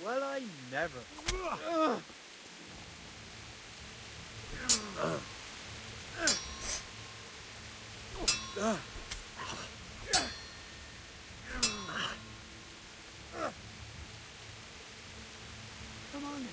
Well, I never. Come on then.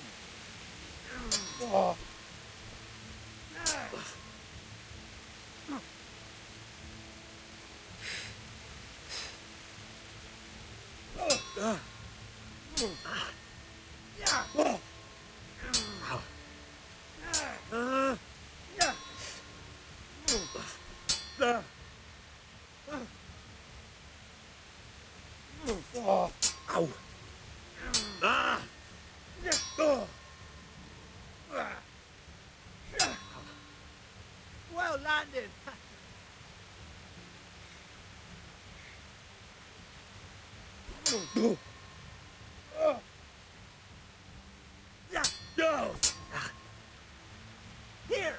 Well landed. Here.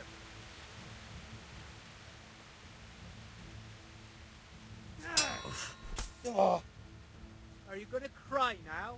Are you gonna cry now?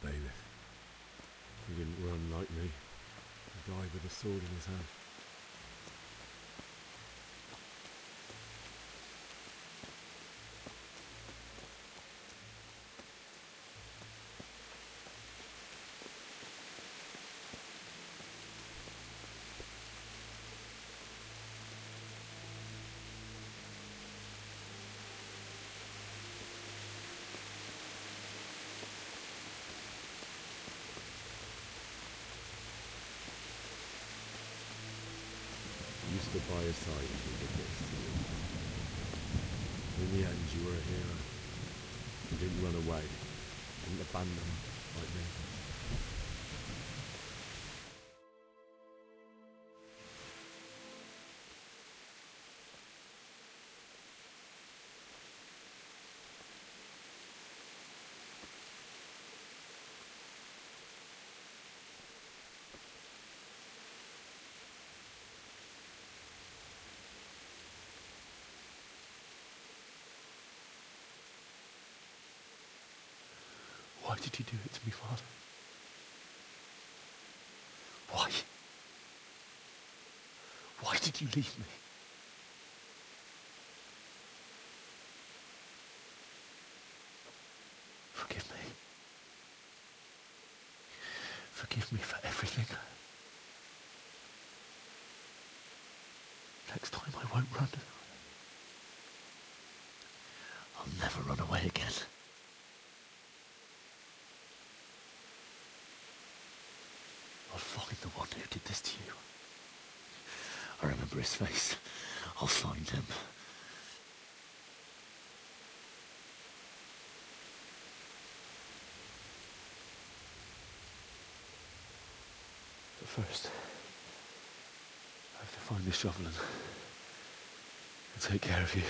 Bailiff. He didn't run like me. He died with a sword in his hand. You stood by his side as he did this. In the end, you were a hero. You didn't run away. You didn't abandon him like me. Why did you do it to me, Father? Why? Why did you leave me? Forgive me. Forgive me for everything. Next time I won't run. I'll never run away again. I'll find the one who did this to you. I remember his face. I'll find him. But first, I have to find this shovel and take care of you.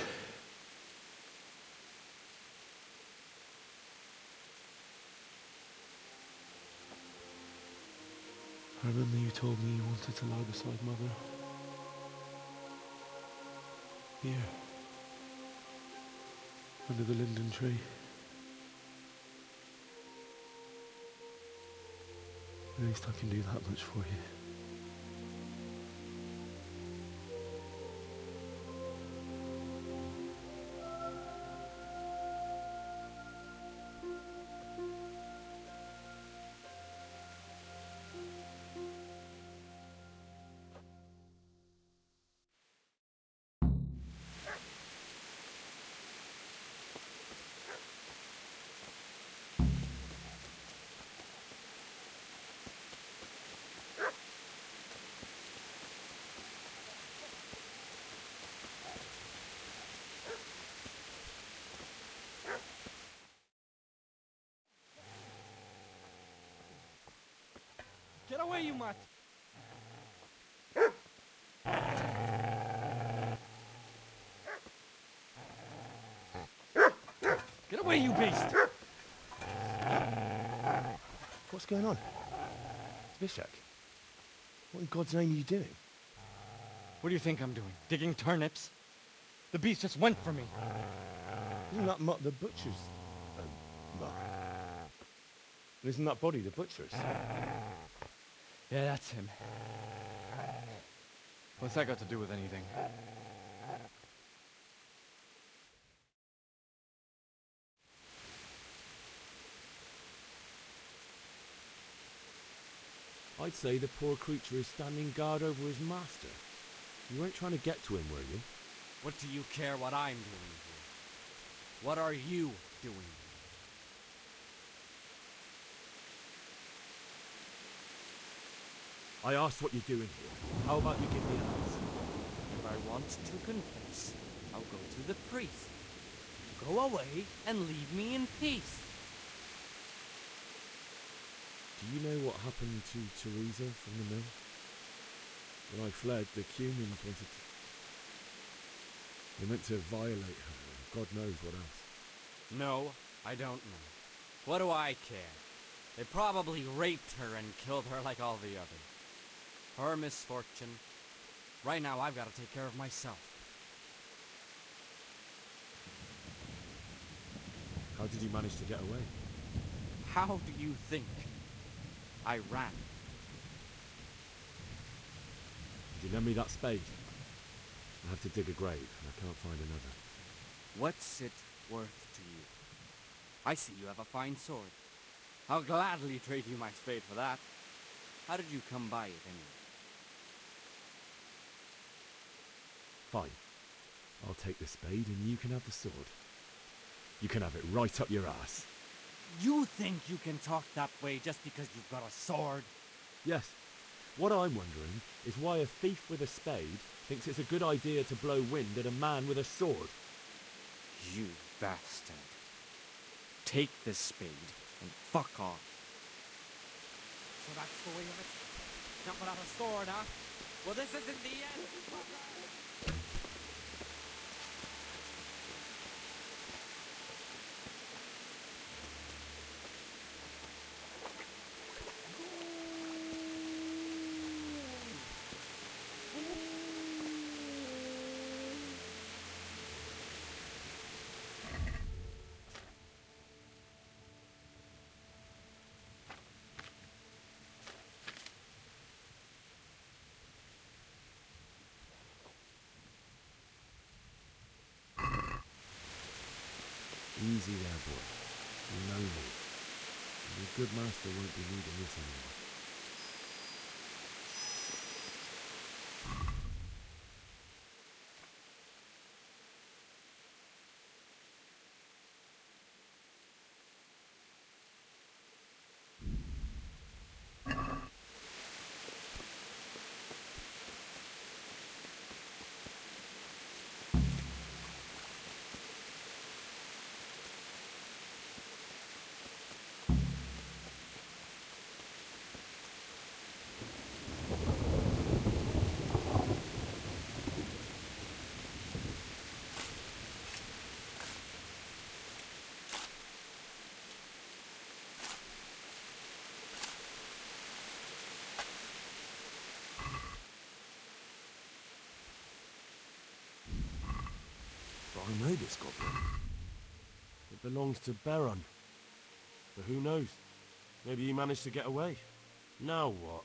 I remember you told me you wanted to lie beside Mother. Here. Under the linden tree. At least I can do that much for you. away, you mutt! Get away, you beast! What's going on? Zbyszek, what in God's name are you doing? What do you think I'm doing? Digging turnips? The beast just went for me. Isn't that Mutt the butcher's? Mutt? And isn't that body the butcher's? Yeah, that's him. What's that got to do with anything? I'd say the poor creature is standing guard over his master. You weren't trying to get to him, were you? What do you care what I'm doing here? What are you doing? I asked what you're doing here. How about you give me an answer? If I want to confess, I'll go to the priest. Go away and leave me in peace. Do you know what happened to Teresa from the mill? When I fled, the Cumans wanted to... They meant to violate her, and God knows what else. No, I don't know. What do I care? They probably raped her and killed her like all the others. Her misfortune. Right now, I've got to take care of myself. How did you manage to get away? How do you think? I ran. Could you lend me that spade? I have to dig a grave, and I can't find another. What's it worth to you? I see you have a fine sword. I'll gladly trade you my spade for that. How did you come by it anyway? Fine. I'll take the spade, and you can have the sword. You can have it right up your ass. You think you can talk that way just because you've got a sword? Yes. What I'm wondering is why a thief with a spade thinks it's a good idea to blow wind at a man with a sword. You bastard. Take this spade and fuck off. So that's the way of it? Not without a sword, huh? Well, this isn't the end, fucker! Easy there, boy. You know me. Your good master won't be needing this anymore. But I know this goblin. It belongs to Baron. But who knows? Maybe he managed to get away. Now what?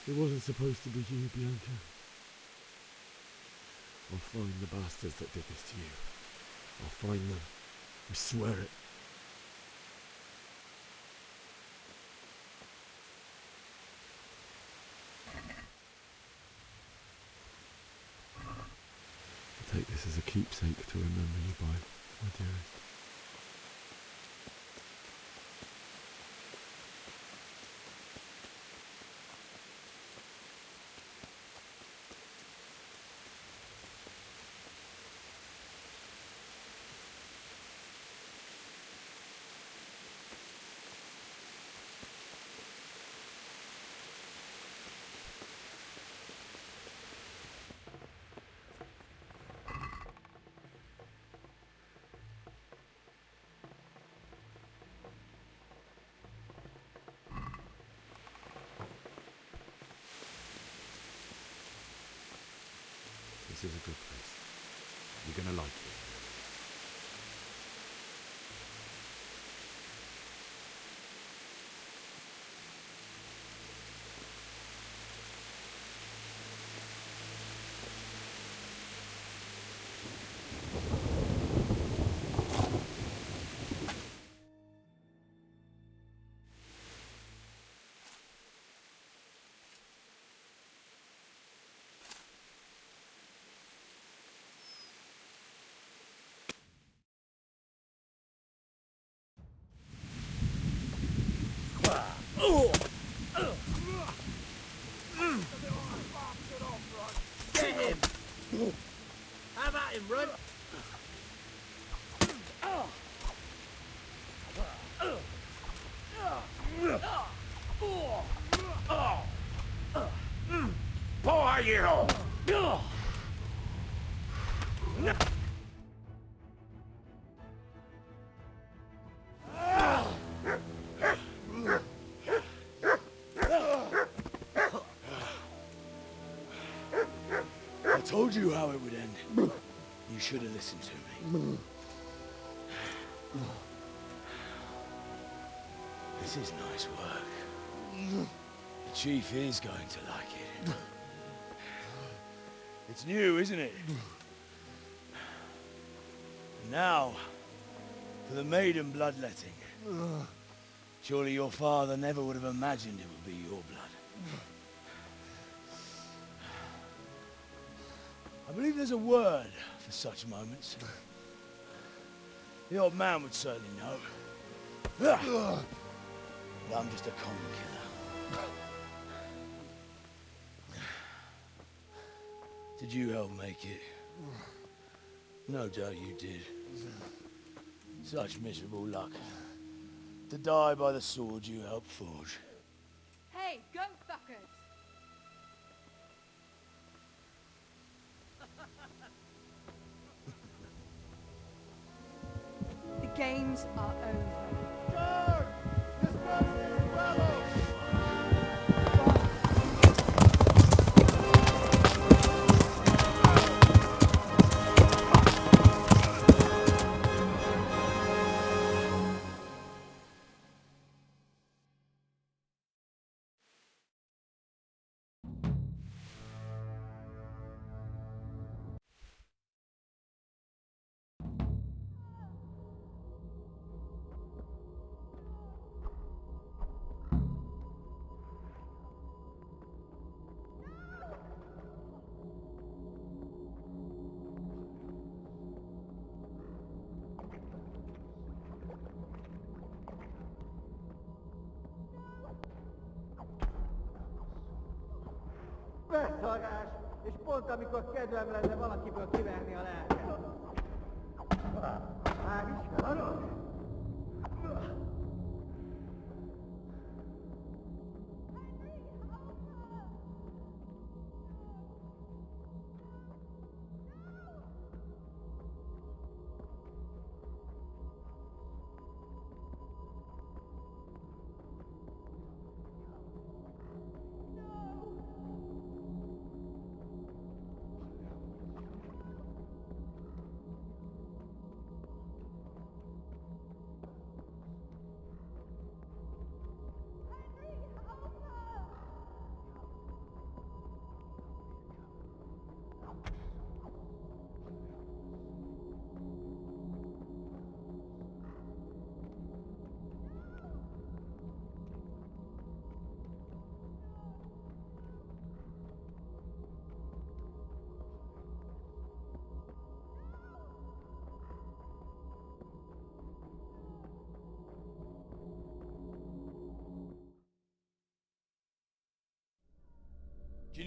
It wasn't supposed to be you, Bianca. I'll find the bastards that did this to you. I'll find them. I swear it. I'll take this as a keepsake to remember you by, my dearest. This is a good place. You're gonna like it. Get him! How about him, run? Boy, you! I told you how it would end. You should have listened to me. This is nice work. The chief is going to like it. It's new, isn't it? Now, for the maiden bloodletting. Surely your father never would have imagined it would be your blood. I believe there's a word for such moments. The old man would certainly know. But I'm just a common killer. Did you help make it? No doubt you did. Such miserable luck. To die by the sword you helped forge. Hey, go fuckers! The games are over. Beszarás! És pont amikor kedvem lenne valakiből kiverni a lelket. Már is halad?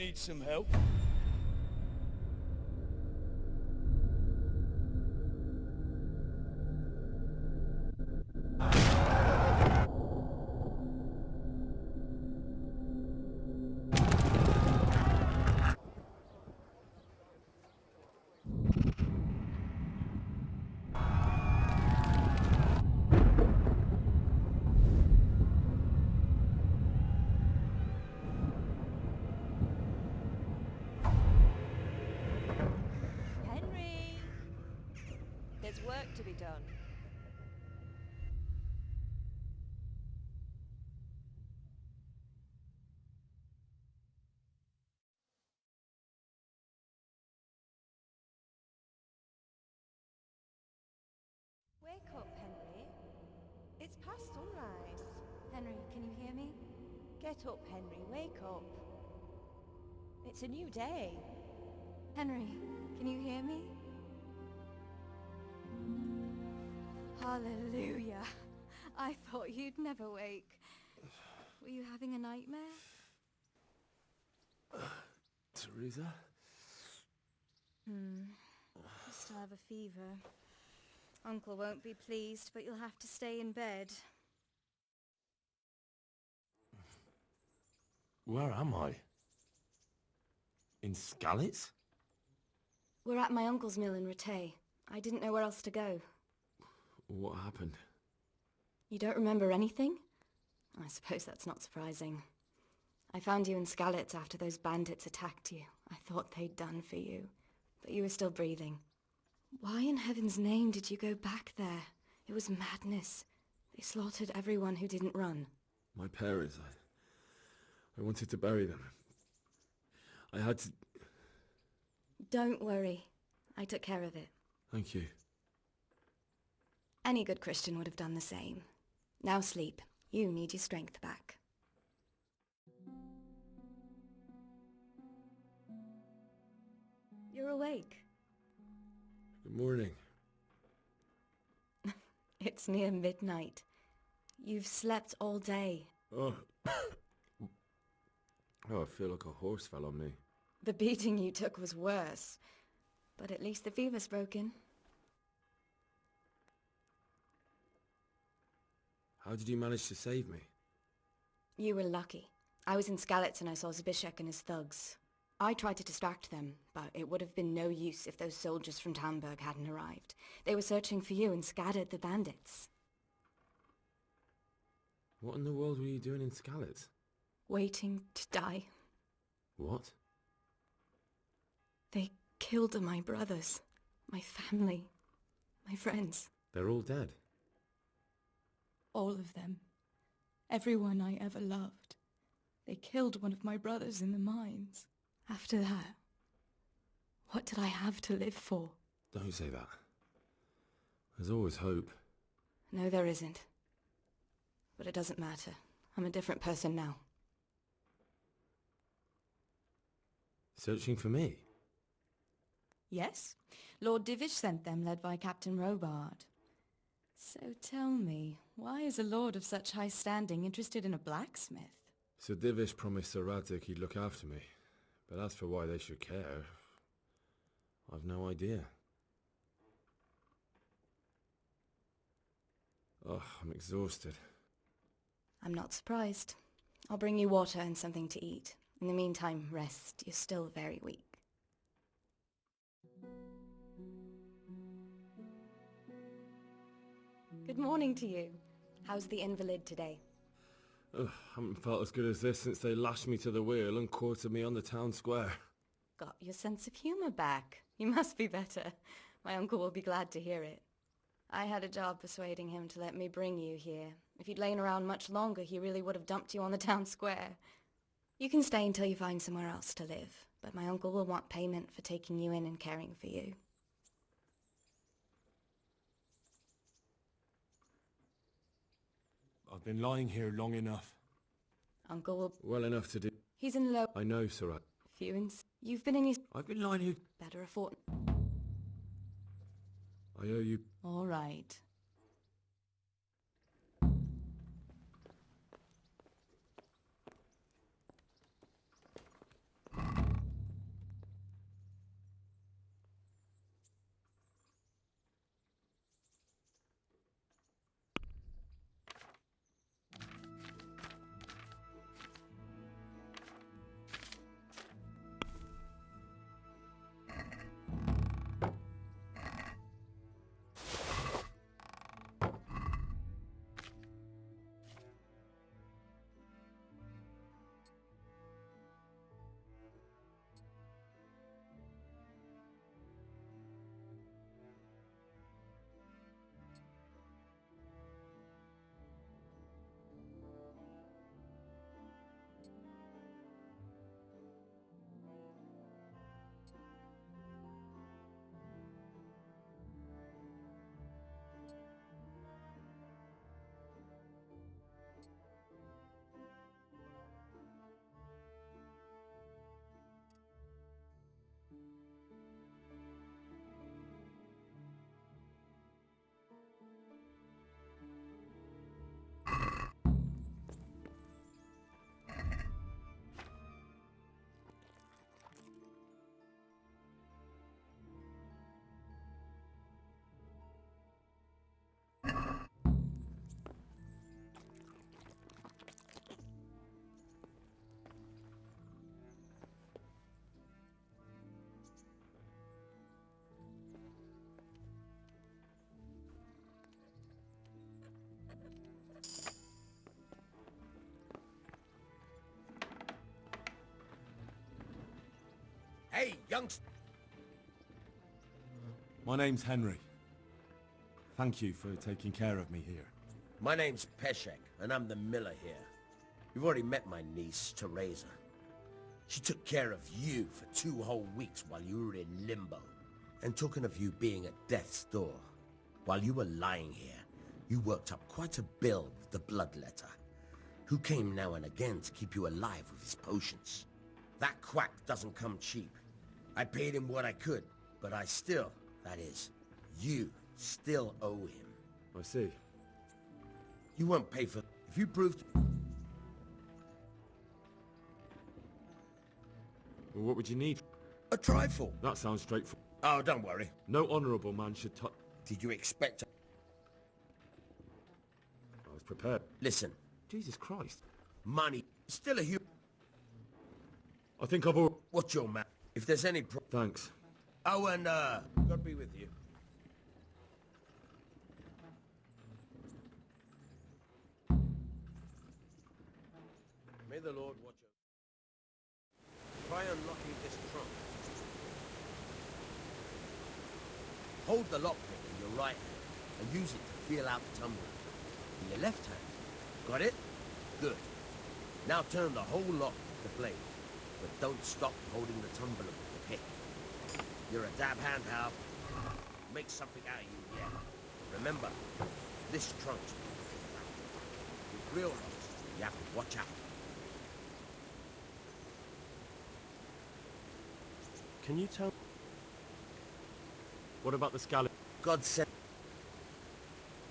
need some help? Henry! There's work to be done. Wake up, Henry. It's past sunrise. Henry, can you hear me? Get up, Henry. Wake up. It's a new day. Henry, can you hear me? Hallelujah. I thought you'd never wake. Were you having a nightmare? Teresa? You still have a fever. Uncle won't be pleased, but you'll have to stay in bed. Where am I? In Skalitz? We're at my uncle's mill in Rattay. I didn't know where else to go. What happened? You don't remember anything? I suppose that's not surprising. I found you in Skalitz after those bandits attacked you. I thought they'd done for you, but you were still breathing. Why in heaven's name did you go back there? It was madness. They slaughtered everyone who didn't run. My parents, I wanted to bury them. I had to... Don't worry. I took care of it. Thank you. Any good Christian would have done the same. Now sleep. You need your strength back. You're awake. Good morning. It's near midnight. You've slept all day. Oh. Oh, I feel like a horse fell on me. The beating you took was worse. But at least the fever's broken. How did you manage to save me? You were lucky. I was in Skalitz and I saw Zbyszek and his thugs. I tried to distract them, but it would have been no use if those soldiers from Tamberg hadn't arrived. They were searching for you and scattered the bandits. What in the world were you doing in Skalitz? Waiting to die. What? They killed my brothers, my family, my friends. They're all dead. All of them. Everyone I ever loved. They killed one of my brothers in the mines. After that, what did I have to live for? Don't say that. There's always hope. No, there isn't. But it doesn't matter. I'm a different person now. Searching for me? Yes. Lord Divish sent them, led by Captain Robard. So tell me, why is a lord of such high standing interested in a blacksmith? Sir Divish promised Sir Rattay he'd look after me. But as for why they should care, I've no idea. Oh, I'm exhausted. I'm not surprised. I'll bring you water and something to eat. In the meantime, rest. You're still very weak. Good morning to you. How's the invalid today? Ugh, haven't felt as good as this since they lashed me to the wheel and quartered me on the town square. Got your sense of humor back. You must be better. My uncle will be glad to hear it. I had a job persuading him to let me bring you here. If you'd lain around much longer, he really would have dumped you on the town square. You can stay until you find somewhere else to live, but my uncle will want payment for taking you in and caring for you. I've been lying here long enough. Uncle will... Well enough to do... He's in low... I know, Sir Rattay. You've been in his... I've been lying here... Better a fort... I owe you... All right. Hey, youngster. My name's Henry. Thank you for taking care of me here. My name's Peshek, and I'm the miller here. You've already met my niece, Teresa. She took care of you for 2 whole weeks while you were in limbo. And talking of you being at death's door, while you were lying here, you worked up quite a bill with the bloodletter, who came now and again to keep you alive with his potions. That quack doesn't come cheap. I paid him what I could, but I still, that is, you still owe him. I see. You won't pay for... If you proved... Well, what would you need? A trifle. That sounds straightforward. Oh, don't worry. No honourable man should touch... Did you expect to... I was prepared. Listen, Jesus Christ. money, still a human... I think I've already... What's your man? If there's any pro... Thanks. Oh, and, God be with you. May the Lord watch over. Try unlocking this trunk. Hold the lockpick in your right hand and use it to feel out the tumbler. In your left hand. Got it? Good. Now turn the whole lock with the blade, but don't stop holding the tumbler with the pick. You're a dab hand, Hal. Make something out of you, yeah. Remember, this trunk's with real hooks, you have to watch out. Can you tell... What about the Skalitz? God sent...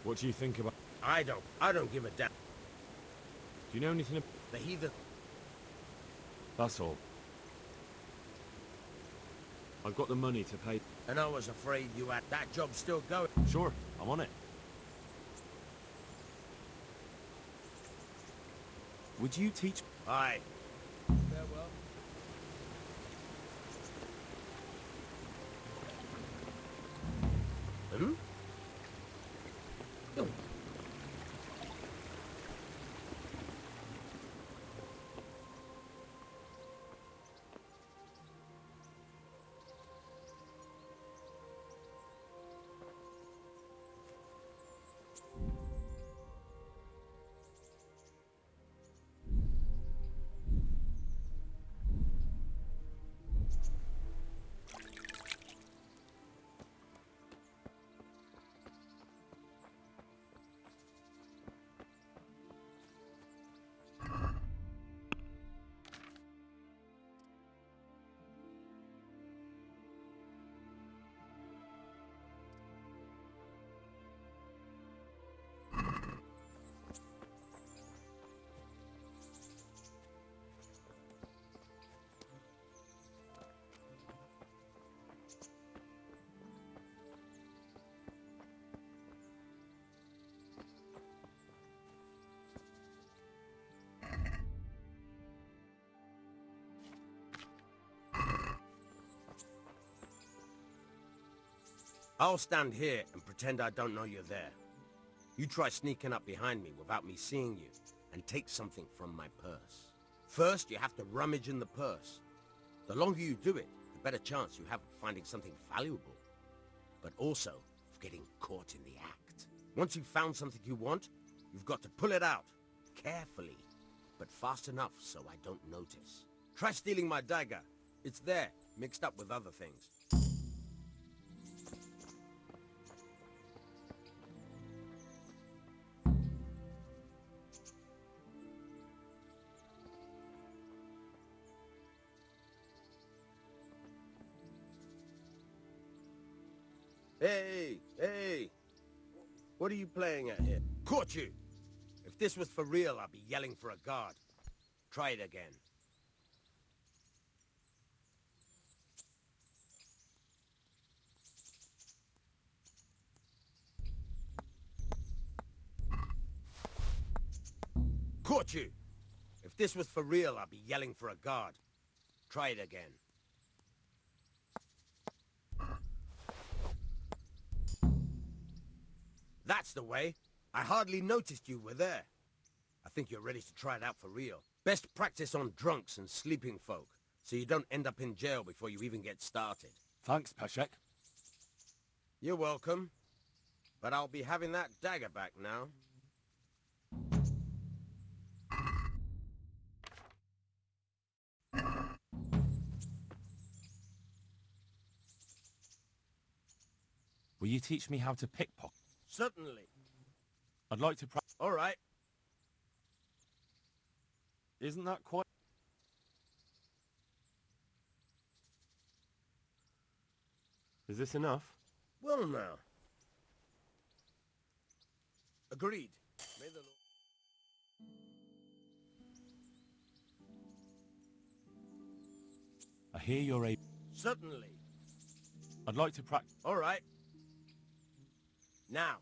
What do you think about... I don't give a damn. Do you know anything about... The heathen... That's all. I've got the money to pay... And I was afraid you had that job still going. Sure, I'm on it. Would you teach... Aye. Farewell. Hmm? Oh. I'll stand here and pretend I don't know you're there. You try sneaking up behind me without me seeing you, and take something from my purse. First, you have to rummage in the purse. The longer you do it, the better chance you have of finding something valuable, but also of getting caught in the act. Once you've found something you want, you've got to pull it out, carefully, but fast enough so I don't notice. Try stealing my dagger. It's there, mixed up with other things. Hey, hey! What are you playing at here? Caught you! If this was for real, I'd be yelling for a guard. Try it again. Caught you! If this was for real, I'd be yelling for a guard. Try it again. That's the way. I hardly noticed you were there. I think you're ready to try it out for real. Best practice on drunks and sleeping folk. so you don't end up in jail before you even get started. Thanks, Peshek. You're welcome. But I'll be having that dagger back now. Will you teach me how to pickpocket? Certainly. I'd like to All right. Isn't that quite... Is this enough? Well now. Agreed. May the Lord... I hear you're able... Certainly. I'd like to practice... All right. Now,